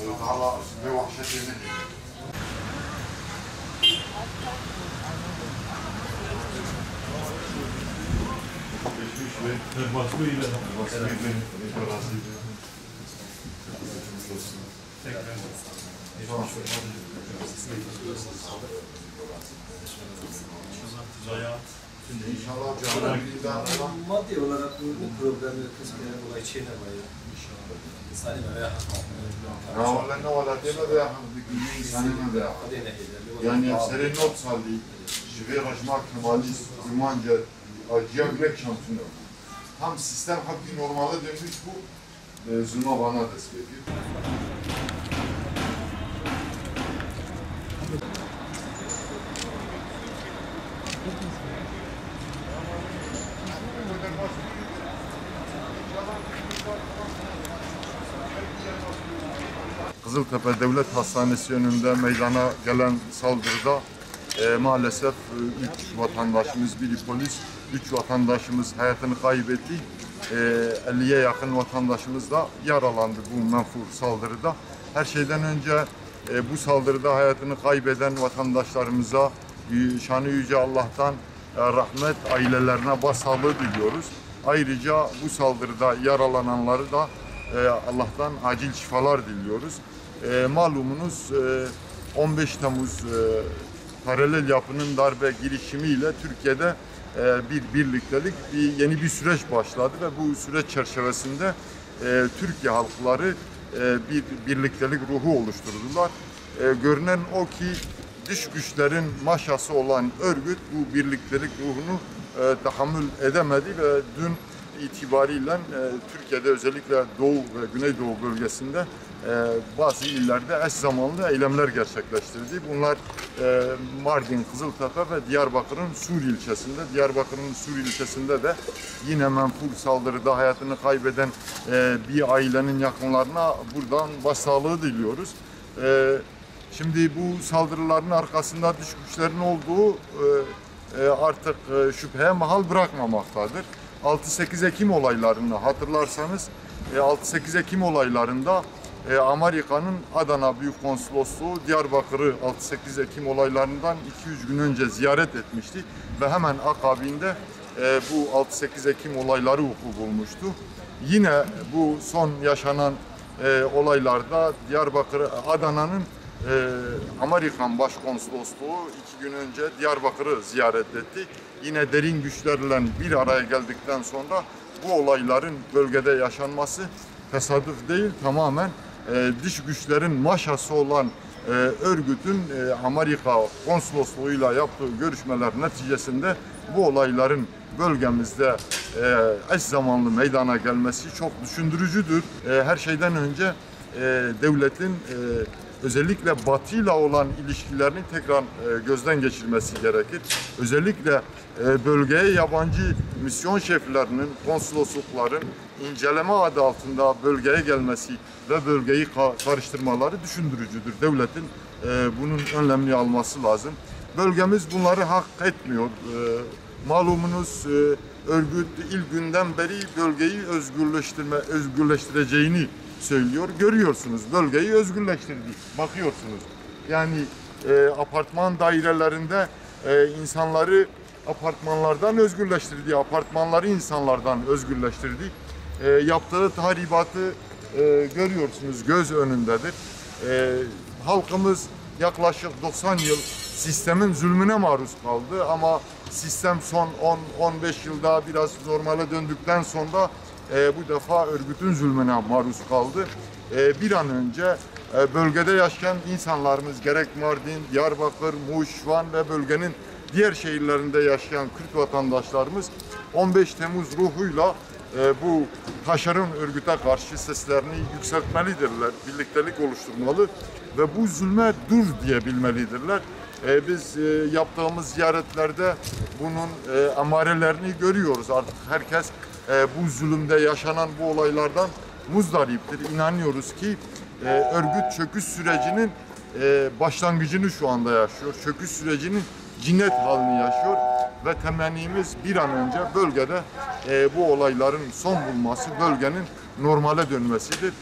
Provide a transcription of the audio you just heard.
ويطلع بوحشة مني. İnşallah maddi olarak bu problemi kısmen olay çiğnemeye salim veya ne ولا تبى ده سنة ده يعني سرين نوت سالي جبir رجمات kemalist zamanca acıya grek şampiyonu. Tam sistem hakkı normale dönmüş bu zulma bana destek ediyor. Kızıltepe Devlet Hastanesi önünde meydana gelen saldırıda maalesef 3 vatandaşımız, biri polis, 3 vatandaşımız hayatını kaybetti. 50'ye yakın vatandaşımız da yaralandı bu menfur saldırıda. Her şeyden önce bu saldırıda hayatını kaybeden vatandaşlarımıza şanı yüce Allah'tan rahmet, ailelerine başsağlığı diliyoruz. Ayrıca bu saldırıda yaralananları da Allah'tan acil şifalar diliyoruz. Malumunuz 15 Temmuz paralel yapının darbe girişimiyle Türkiye'de bir birliktelik, yeni bir süreç başladı ve bu süreç çerçevesinde Türkiye halkları bir birliktelik ruhu oluşturdular. Görünen o ki dış güçlerin maşası olan örgüt bu birliktelik ruhunu tahammül edemedi ve dün itibariyle Türkiye'de özellikle Doğu ve Güneydoğu bölgesinde bazı illerde eş zamanlı eylemler gerçekleştirdi. Bunlar Mardin, Kızıltepe ve Diyarbakır'ın Sur ilçesinde. Diyarbakır'ın Sur ilçesinde de yine menfur saldırıda hayatını kaybeden bir ailenin yakınlarına buradan başsağlığı diliyoruz. Şimdi bu saldırıların arkasında dış güçlerin olduğu artık şüpheye mahal bırakmamaktadır. 6-8 Ekim olaylarını hatırlarsanız 6-8 Ekim olaylarında Amerika'nın Adana Büyük Konsolosluğu Diyarbakır'ı 6-8 Ekim olaylarından 2-3 gün önce ziyaret etmişti ve hemen akabinde bu 6-8 Ekim olayları vuku bulmuştu. Yine bu son yaşanan olaylarda Diyarbakır, Adana'nın Amerikan Başkonsolosluğu 2 gün önce Diyarbakır'ı ziyaret etti. Yine derin güçlerle bir araya geldikten sonra bu olayların bölgede yaşanması tesadüf değil, tamamen dış güçlerin maşası olan örgütün Amerika konsolosluğuyla yaptığı görüşmeler neticesinde bu olayların bölgemizde eş zamanlı meydana gelmesi çok düşündürücüdür. Her şeyden önce devletin özellikle Batı ile olan ilişkilerini tekrar gözden geçirmesi gerekir. Özellikle bölgeye yabancı misyon şeflerinin, konsoloslukların inceleme adı altında bölgeye gelmesi ve bölgeyi karıştırmaları düşündürücüdür. Devletin bunun önlemini alması lazım. Bölgemiz bunları hak etmiyor. Malumunuz örgüt ilk günden beri bölgeyi özgürleştireceğini söylüyor. Görüyorsunuz, bölgeyi özgürleştirdi. Bakıyorsunuz. Yani apartman dairelerinde insanları apartmanlardan özgürleştirdi. Apartmanları insanlardan özgürleştirdi. Yaptığı tahribatı görüyorsunuz, göz önündedir. Halkımız yaklaşık 90 yıl sistemin zulmüne maruz kaldı ama sistem son 10-15 yılda biraz normale döndükten sonra bu defa örgütün zulmüne maruz kaldı. Bir an önce bölgede yaşayan insanlarımız gerek Mardin, Diyarbakır, Muş, Van ve bölgenin diğer şehirlerinde yaşayan Kürt vatandaşlarımız 15 Temmuz ruhuyla bu taşeron örgüte karşı seslerini yükseltmelidirler, birliktelik oluşturmalı ve bu zulme dur diyebilmelidirler. Biz yaptığımız ziyaretlerde bunun emarelerini görüyoruz. Artık herkes bu zulümde yaşanan bu olaylardan muzdariptir. İnanıyoruz ki örgüt çöküş sürecinin başlangıcını şu anda yaşıyor. Çöküş sürecinin cinnet halini yaşıyor ve temennimiz bir an önce bölgede bu olayların son bulması, bölgenin normale dönmesidir.